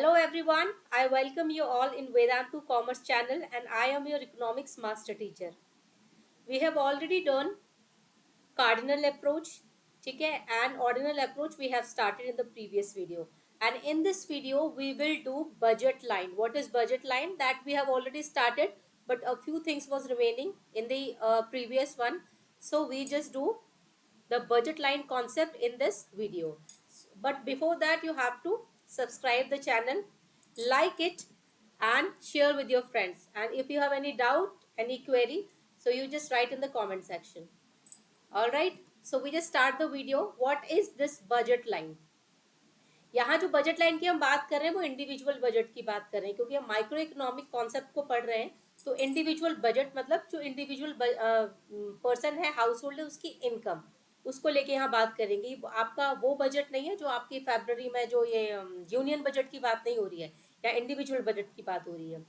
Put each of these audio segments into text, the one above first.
Hello everyone, I welcome you all in Vedantu Commerce channel and I am your economics master teacher. We have already done cardinal approach, ठीक है, and ordinal approach we have started in the previous video. And in this video we will do budget line. What is budget line? That we have already started, but a few things was remaining in the previous one. So we just do the budget line concept in this video. But before that you have to subscribe the channel, like it and share with your friends. And if you have any doubt, any query, so you just write in the comment section. Alright, so we just start the video. What is this budget line? यहाँ जो budget line की हम बात कर रहे हैं वो individual budget की बात कर रहे हैं, क्योंकि हम माइक्रो इकोनॉमिक कॉन्सेप्ट को पढ़ रहे हैं. तो इंडिविजुअल बजट मतलब जो इंडिविजुअल पर्सन है, हाउस होल्ड है, उसकी इनकम, उसको लेके यहाँ बात करेंगे. आपका वो बजट नहीं है जो आपकी फरवरी में जो ये यूनियन बजट की बात नहीं हो रही है या इंडिविजुअल बजट की बात हो रही है.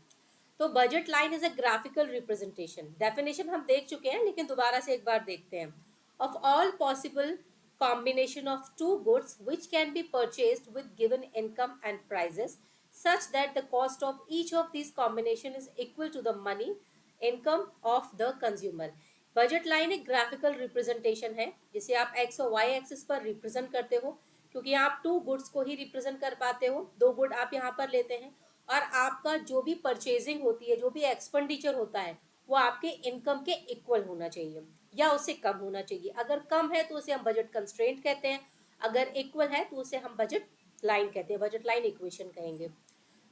तो budget line is a graphical representation. Definition हम देख चुके हैं लेकिन दोबारा से एक बार देखते हैं. Of all possible combination of two goods which can be purchased with given income and prices such that the cost of each of these combination is equal to the money income of the consumer. Budget line एक graphical representation है जिसे आप x और Y axis पर represent करते हो, क्योंकि आप टू गुड्स को ही रिप्रेजेंट कर पाते हो. दो गुड आप यहाँ पर लेते हैं और आपका जो भी परचेजिंग होती है, जो भी एक्सपेंडिचर होता है, वो आपके इनकम के इक्वल होना चाहिए या उससे कम होना चाहिए. अगर कम है तो उसे हम बजट कंस्ट्रेंट कहते हैं, अगर इक्वल है तो उसे हम बजट लाइन कहते हैं, बजट लाइन इक्वेशन कहेंगे.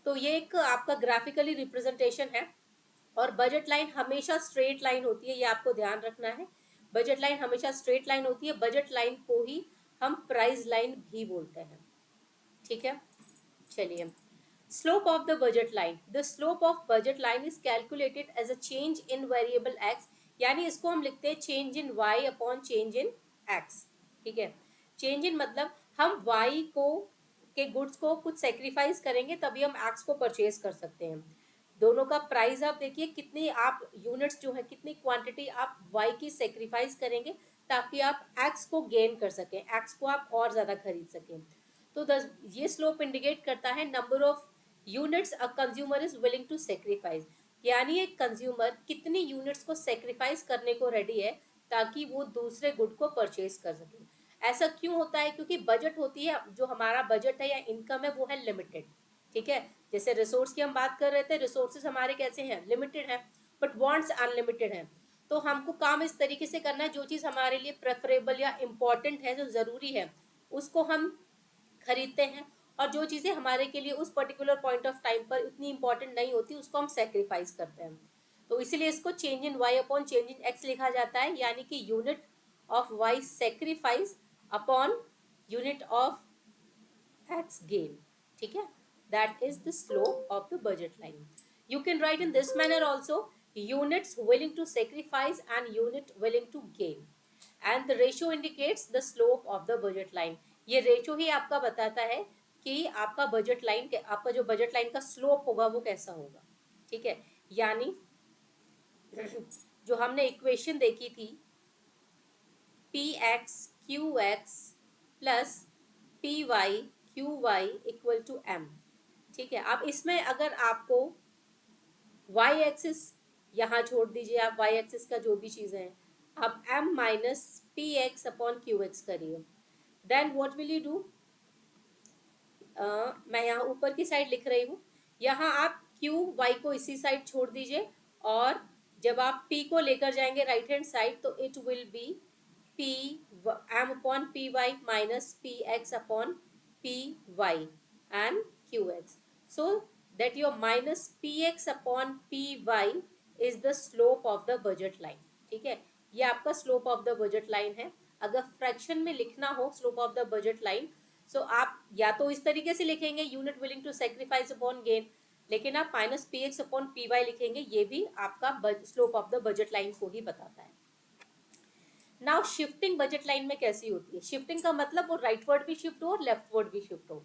तो ये एक आपका ग्राफिकली रिप्रेजेंटेशन है. और बजट लाइन हमेशा स्ट्रेट लाइन होती है, ये आपको ध्यान रखना है. बजट लाइन हमेशा स्ट्रेट लाइन होती है. बजट लाइन को ही हम प्राइस लाइन भी बोलते हैं. ठीक है, चलिए. Slope of the budget line. The slope of budget line is calculated as a change in variable x. यानी इसको हम लिखते हैं change in y upon change in x. ठीक है, change in मतलब हम y को के गुड्स को कुछ सेक्रीफाइस करेंगे तभी हम x को परचेज कर सकते हैं. दोनों का प्राइस आप देखिए, कितनी आप यूनिट्स जो है, कितनी क्वांटिटी आप y की सेक्रीफाइस करेंगे ताकि आप x को गेन कर सकें, x को आप और ज़्यादा खरीद सकें. तो ये स्लोप इंडिकेट करता है number of units a consumer is willing to sacrifice. यानी एक कंज्यूमर कितनी यूनिट्स को सेक्रीफाइस करने को रेडी है ताकि वो दूसरे गुड को परचेज कर सके. ऐसा क्यों होता है? क्योंकि बजट होती है, जो हमारा बजट है या इनकम है वो है लिमिटेड. ठीक है, जैसे रिसोर्स की हम बात कर रहे थे, रिसोर्सेज हमारे कैसे हैं? लिमिटेड हैं, बट वांट्स अनलिमिटेड हैं. तो हमको काम इस तरीके से करना है, जो चीज़ हमारे लिए प्रेफरेबल या इम्पॉर्टेंट है, जो ज़रूरी है, उसको हम खरीदते हैं. और जो चीज़ें हमारे के लिए उस पर्टिकुलर पॉइंट ऑफ टाइम पर इतनी इंपॉर्टेंट नहीं होती, उसको हम सेक्रीफाइस करते हैं. तो इसीलिए इसको change in Y upon change in X लिखा जाता है, यानी कि unit of Y sacrifice upon unit of X gain. ठीक है, that is the slope of the budget line. You can write in this manner also, units willing to sacrifice and unit willing to gain, and the ratio indicates the slope of the budget line. ये ratio ही आपका बताता है कि आपका budget line, आपका जो budget line का स्लोप होगा वो कैसा होगा. ठीक है, यानी जो हमने इक्वेशन देखी थी, P X Q X plus P Y Q Y equal to M. ठीक है, अब इसमें अगर आपको वाई एक्सिस यहाँ छोड़ दीजिए, आप वाई एक्सिस का जो भी चीज़ें हैं, आप M minus P X upon Q X करिए. Then what will you do? मैं यहाँ ऊपर की साइड लिख रही हूँ, यहाँ आप क्यू वाई को इसी साइड छोड़ दीजिए, और जब आप p को लेकर जाएंगे राइट हैंड साइड, तो it will be P M upon P Y minus P X upon P Y and Q X. So that your minus P X upon P Y is the slope of the budget line. ठीक है, ये आपका slope of the budget line है. अगर fraction में लिखना हो slope of the budget line, so आप या तो इस तरीके से लिखेंगे, unit willing to sacrifice upon gain, लेकिन आप minus P X upon P Y लिखेंगे, ये भी आपका slope of the budget line को ही बताता है. नाउ शिफ्टिंग बजट लाइन में कैसी होती है? शिफ्टिंग का मतलब वो राइटवर्ड भी शिफ्ट हो और लेफ्टवर्ड भी शिफ्ट हो.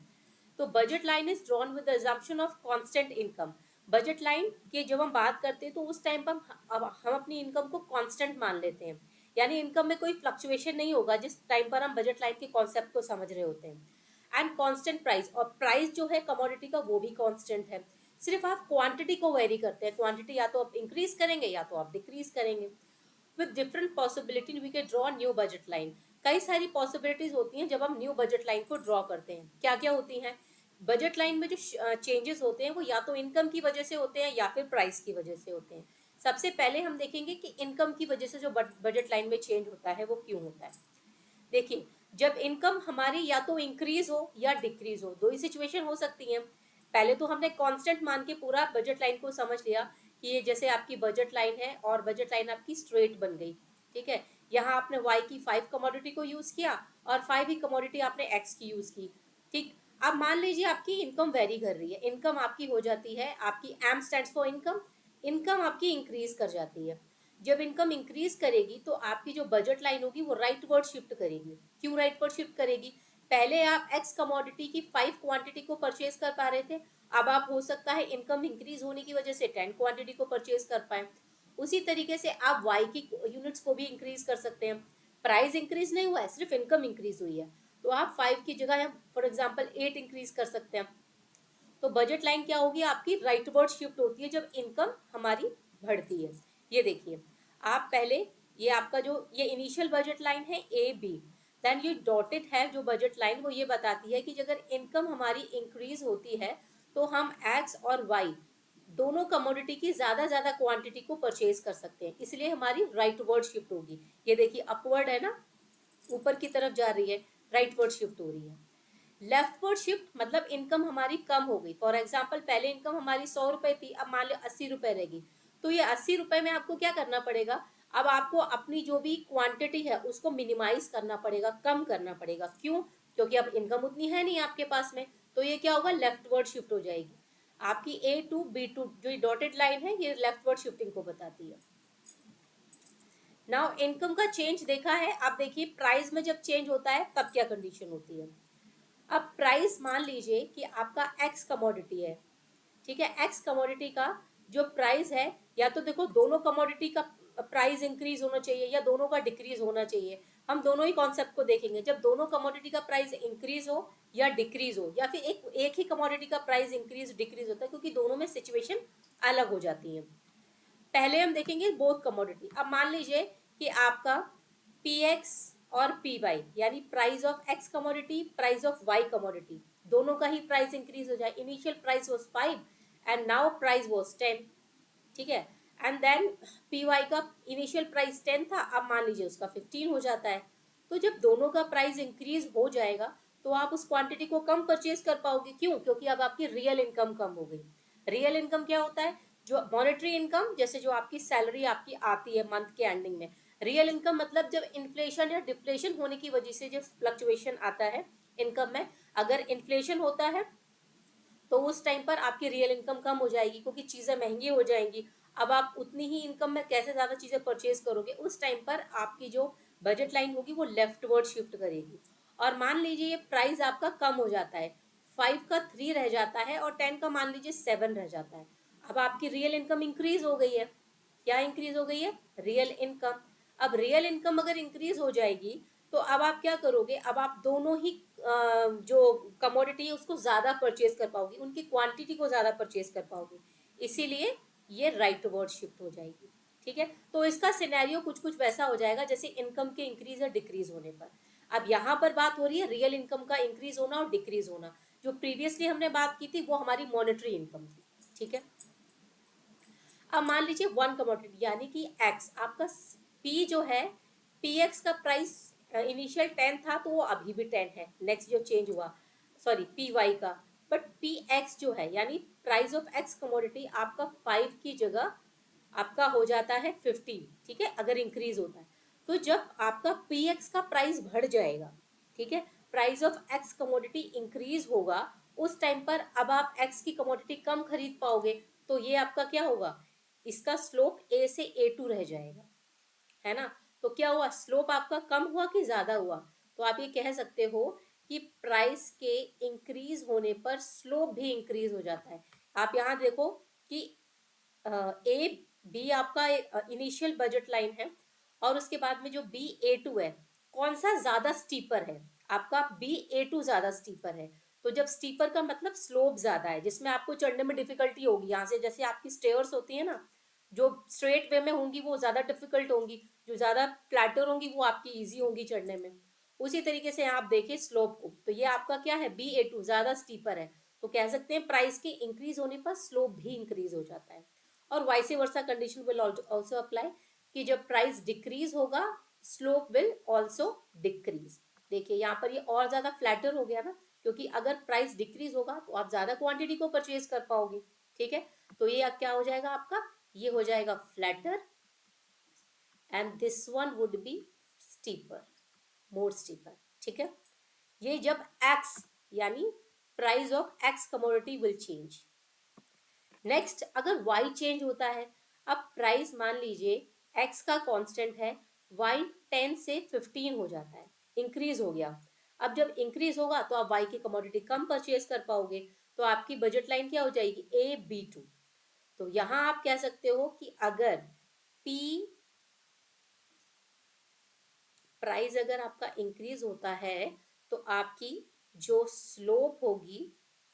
तो budget line is drawn with the assumption of constant income. Budget line की जब हम बात करते हैं तो उस टाइम पर हम अपनी इनकम को कांस्टेंट मान लेते हैं, यानी इनकम में कोई फ्लक्चुएशन नहीं होगा जिस टाइम पर हम बजट लाइन के कॉन्सेप्ट को समझ रहे होते हैं. एंड कांस्टेंट प्राइस, और प्राइस जो है कमोडिटी का वो भी कांस्टेंट है, सिर्फ आप क्वांटिटी को वेरी करते हैं, क्वांटिटी या तो आप इंक्रीज करेंगे या तो आप डिक्रीज करेंगे। With different possibility we can draw new budget line. कई सारी पॉसिबिलिटीज होती हैं जब हम न्यू बजट लाइन को ड्रॉ करते हैं। क्या क्या होती हैं बजट लाइन में? जो चेंजेस होते हैं वो या तो इनकम की वजह से होते हैं या फिर प्राइस की वजह से होते हैं। सबसे पहले हम देखेंगे कि इनकम की वजह से जो बजट लाइन में चेंज होता है वो क्यों होता है। देखिए, जब इनकम हमारी या तो इंक्रीज हो या डिक्रीज हो, दो ही सिचुएशन हो सकती हैं। पहले तो हमने कांस्टेंट मान के पूरा बजट लाइन को समझ लिया कि ये जैसे आपकी बजट लाइन है और बजट लाइन आपकी स्ट्रेट बन गई, ठीक है। यहाँ आपने वाई की 5 कमोडिटी को यूज किया और 5 ही कमोडिटी आपने एक्स की यूज की, ठीक। अब मान लीजिए आपकी इनकम वेरी कर रही है, इनकम आपकी हो जाती है, आपकी M stands for income, income आपकी इंक्रीज कर जाती है। जब इनकम इंक्रीज करेगी तो आपकी जो बजट लाइन होगी वो राइट वर्ड शिफ्ट करेगी। क्यों राइट वर्ड शिफ्ट करेगी? पहले आप एक्स कमोडिटी की 5 क्वांटिटी को परचेज कर पा रहे थे, अब आप हो सकता है इनकम इंक्रीज होने की वजह से 10 क्वांटिटी को परचेज कर पाए। उसी तरीके से आप वाई की यूनिट्स को भी इंक्रीज कर सकते हैं। प्राइस इंक्रीज नहीं हुआ है, सिर्फ इनकम इंक्रीज हुई है, तो आप 5 की जगह फॉर एग्जाम्पल 8 इंक्रीज कर सकते हैं। तो बजट लाइन क्या होगी आपकी? राइटवर्ड शिफ्ट होती है जब इनकम हमारी बढ़ती है। ये देखिए, आप पहले ये आपका जो ये इनिशियल बजट लाइन है ए बी, देन ये डॉटेड है जो बजट लाइन वो ये बताती है कि अगर इनकम हमारी इंक्रीज होती है तो हम एक्स और वाई दोनों कमोडिटी की ज्यादा क्वांटिटी को परचेज कर सकते हैं, इसलिए हमारी राइटवर्ड शिफ्ट होगी। ये देखिए अपवर्ड है ना, ऊपर की तरफ जा रही है, राइटवर्ड शिफ्ट हो रही है। लेफ्टवर्ड शिफ्ट मतलब इनकम हमारी कम हो गई। फॉर एग्जाम्पल पहले इनकम हमारी 100 रुपए थी, अब मान लो 80 रुपए रहेगी, तो ये 80 रुपए में आपको क्या करना पड़ेगा? अब आपको अपनी जो भी क्वांटिटी है उसको मिनिमाइज करना पड़ेगा, कम करना पड़ेगा। क्यों? क्योंकि अब इनकम उतनी है नहीं आपके पास में, तो ये क्या होगा? लेफ्टवर्ड शिफ्ट हो जाएगी। आपकी ए टू बी टू जो डॉटेड लाइन है ये लेफ्टवर्ड शिफ्टिंग को बताती है। नाउ इनकम का चेंज देखा है, अब देखिए प्राइस में जब चेंज होता है तब क्या कंडीशन होती है। अब प्राइस मान लीजिए कि आपका एक्स कमोडिटी है, ठीक है। एक्स कमोडिटी का जो प्राइस है, या तो देखो दोनों कमोडिटी का प्राइस इंक्रीज होना चाहिए या दोनों का डिक्रीज होना चाहिए। हम दोनों ही कॉन्सेप्ट को देखेंगे, जब दोनों कमोडिटी का प्राइस इंक्रीज हो या डिक्रीज हो, या फिर एक ही कमोडिटी का प्राइस इंक्रीज डिक्रीज होता है, क्योंकि दोनों में सिचुएशन अलग हो जाती है। पहले हम देखेंगे बोथ कमोडिटी। अब मान लीजिए कि आपका पी एक्स और पी वाई यानी price of X commodity, price of Y commodity, दोनों का ही प्राइस इंक्रीज हो जाए। Initial price was 5 and now price was 10, ठीक है। एंड देन पी वाई का इनिशियल प्राइस 10 था, अब मान लीजिए उसका 15 हो जाता है। तो जब दोनों का प्राइस इंक्रीज हो जाएगा तो आप उस क्वांटिटी को कम परचेज कर पाओगे। क्यों? क्योंकि अब आपकी रियल इनकम कम हो गई। रियल इनकम क्या होता है? जो मॉनेटरी इनकम, जैसे जो आपकी सैलरी आपकी आती है मंथ के एंडिंग में। रियल इनकम मतलब जब इन्फ्लेशन या डिफ्लेशन होने की वजह से जो फ्लक्चुएशन आता है इनकम में, अगर इन्फ्लेशन होता है तो उस टाइम पर आपकी रियल इनकम कम हो जाएगी, क्योंकि चीज़ें महंगी हो जाएंगी। अब आप उतनी ही इनकम में कैसे ज़्यादा चीज़ें परचेज करोगे? उस टाइम पर आपकी जो बजट लाइन होगी वो लेफ्टवर्ड शिफ्ट करेगी। और मान लीजिए ये प्राइस आपका कम हो जाता है, 5 का 3 रह जाता है और 10 का मान लीजिए 7 रह जाता है। अब आपकी रियल इनकम इंक्रीज हो गई है। क्या इंक्रीज हो गई है? Real income. अब रियल इनकम अगर इंक्रीज हो जाएगी तो अब आप क्या करोगे? अब आप दोनों ही जो कमोडिटी है उसको ज़्यादा परचेज कर पाओगे, उनकी क्वांटिटी को ज़्यादा परचेज कर पाओगे, इसीलिए ये राइट वर्ड शिफ्ट हो जाएगी, ठीक है। तो इसका सिनेरियो कुछ कुछ वैसा हो जाएगा जैसे इनकम के इंक्रीज या डिक्रीज होने पर। अब यहाँ पर बात हो रही है रियल इनकम का इंक्रीज होना और डिक्रीज होना। जो प्रीवियसली हमने बात की थी वो हमारी मॉनेटरी इनकम थी, ठीक है। अब मान लीजिए वन कमोडिटी यानी कि एक्स, आपका पी जो है, पी एक्स का प्राइस इनिशियल 10 था तो वो अभी भी 10 है, नेक्स्ट जो चेंज हुआ, सॉरी पी वाई का। बट पी एक्स जो है यानी प्राइस ऑफ एक्स कमोडिटी आपका 5 की जगह आपका हो जाता है 15, ठीक है, अगर इंक्रीज होता है। तो जब आपका पी एक्स का प्राइस बढ़ जाएगा, ठीक है, price of X commodity increase होगा, उस टाइम पर अब आप एक्स की कमोडिटी कम खरीद पाओगे, तो ये आपका क्या होगा? इसका स्लोप ए से ए टू रह जाएगा, है ना। तो क्या हुआ? स्लोप आपका कम हुआ कि ज्यादा हुआ? तो आप ये कह सकते हो कि प्राइस के इंक्रीज होने पर स्लोप भी इंक्रीज हो जाता है। आप यहाँ देखो कि ए बी आपका इनिशियल बजट लाइन है और उसके बाद में जो बी ए टू है, कौन सा ज्यादा स्टीपर है? आपका BA2 ज्यादा स्टीपर है। तो जब स्टीपर का मतलब स्लोप ज्यादा है, जिसमें आपको चढ़ने में डिफिकल्टी होगी, यहाँ से जैसे आपकी स्टेयर्स होती है ना, जो स्ट्रेट वे में होंगी वो ज्यादा डिफिकल्ट होंगी, जो ज्यादा फ्लैटर होंगी वो आपकी इजी होंगी चढ़ने में। उसी तरीके से आप देखिए स्लोप को, तो ये आपका क्या है, BA2 ज्यादा स्टीपर है। तो कह सकते हैं प्राइस के इंक्रीज होने पर स्लोप भी इंक्रीज हो जाता है। और vice versa condition will also apply, कि जब प्राइस डिक्रीज होगा स्लोप विल ऑल्सो डिक्रीज। देखिए यहाँ पर ये और ज्यादा फ्लैटर हो गया ना, क्योंकि अगर प्राइस डिक्रीज होगा तो आप ज्यादा क्वांटिटी को परचेज कर पाओगे। ठीक है, तो ये क्या हो जाएगा आपका, ये हो जाएगा flatter, and this one would be steeper, more steeper. ठीक है, ये जब एक्स यानी price of X commodity will change. Next, अगर y चेंज होता है, अब प्राइस मान लीजिए x का कांस्टेंट है, y 10 से 15 हो जाता है, इंक्रीज हो गया। अब जब इंक्रीज होगा तो आप y की कमोडिटी कम परचेज कर पाओगे, तो आपकी बजट लाइन क्या हो जाएगी, AB2। तो यहां आप कह सकते हो कि अगर P प्राइस अगर आपका इंक्रीज होता है तो आपकी जो स्लोप होगी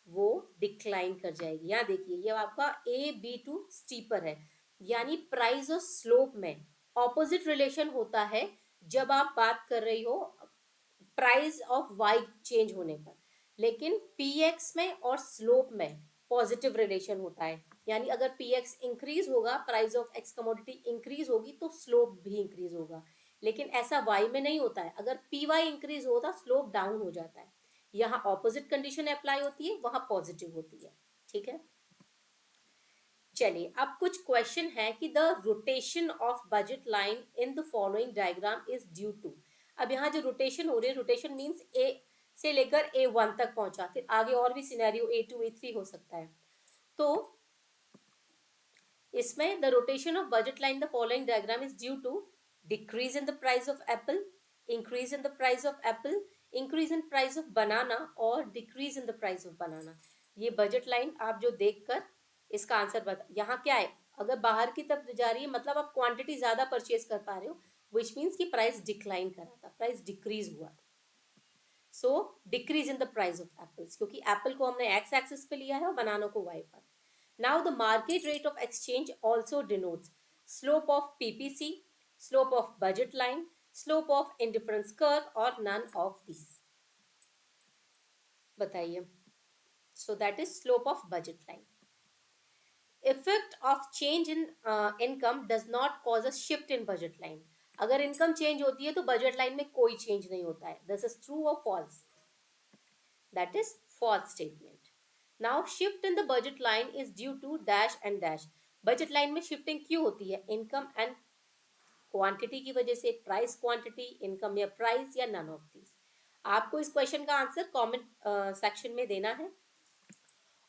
वो डिक्लाइन कर जाएगी। यहाँ देखिए ये आपका AB2 स्टीपर है, यानी प्राइस और स्लोप में ऑपोजिट रिलेशन होता है जब आप बात कर रही हो प्राइस ऑफ वाई चेंज होने पर। लेकिन PX में और स्लोप में पॉजिटिव रिलेशन होता है, यानी अगर PX इंक्रीज होगा, price of X commodity increase होगी तो स्लोप भी इंक्रीज होगा। लेकिन ऐसा वाई में नहीं होता है, अगर PY इंक्रीज होता स्लोप डाउन हो जाता है। यहाँ ऑपोजिट कंडीशन अप्लाई होती है, वहां पॉजिटिव होती है। ठीक है, चलिए अब कुछ क्वेश्चन है कि the rotation of budget line in the following diagram is due to. अब यहाँ जो रोटेशन हो रही है, रोटेशन मीन्स A से लेकर A1 तक पहुंचा, फिर आगे और भी सिनेरियो A2 A3 हो सकता है। तो इसमें the rotation of budget line the following diagram is due to decrease in the price of apple, increase in the price of apple, increase in price of banana और decrease in the price of banana. ये budget line आप जो देखकर इसका answer बता, यहाँ क्या है, अगर बाहर की तरफ जा रही है मतलब आप क्वांटिटी ज्यादा परचेज कर पा रहे हो, विच मीन्स की प्राइस डिक्लाइन करा था, प्राइस डिक्रीज हुआ। So decrease in the price of apples, क्योंकि एप्पल को हमने एक्स एक्सिस पे लिया है और बनाना को वाई पर। Now the market rate of exchange also denotes slope of PPC, slope of budget line, slope of indifference curve और नन ऑफ दिस। बताइए, so that is slope of budget line. Effect of change in income does not cause a shift in budget line. अगर income change होती है तो budget line में कोई change नहीं होता है। दिस इज ट्रू और false? That is false statement. Now shift in the budget line is due to dash and dash. Budget line में शिफ्टिंग क्यों होती है? इनकम एंड क्वांटिटी की वजह से, प्राइस क्वांटिटी, इनकम या प्राइस, या नन ऑफ दीज। आपको इस क्वेश्चन का आंसर कमेंट सेक्शन में देना है।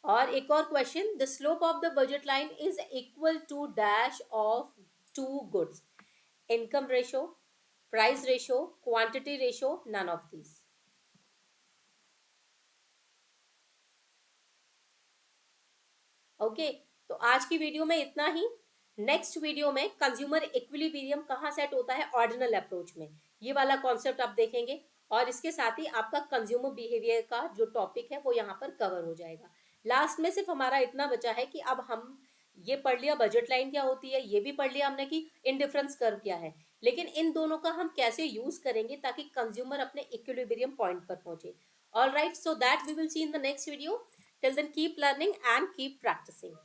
और एक और question, the slope of the budget line is equal to dash of two goods, income ratio, price ratio, quantity ratio, none of these. Okay, तो आज की वीडियो में इतना ही। नेक्स्ट वीडियो में कंज्यूमर इक्विलिब्रियम कहाँ सेट होता है? ऑर्डिनल अप्रोच में। ये वाला कॉन्सेप्ट आप देखेंगे और इसके साथ ही आपका कंज्यूमर बिहेवियर का जो टॉपिक है वो यहाँ पर कवर हो जाएगा। लास्ट में सिर्फ हमारा इतना बचा है कि अब हम ये पढ़ लिया बजट लाइन क्या होती है, ये भी पढ़ लिया हमने कि इनडिफरेंस कर्व क्या है, लेकिन इन दोनों का हम कैसे यूज करेंगे ताकि कंज्यूमर अपने इक्विलिब्रियम पॉइंट पर पहुंचे। All right, so that we will see in the next video. Till then, keep learning and keep practicing.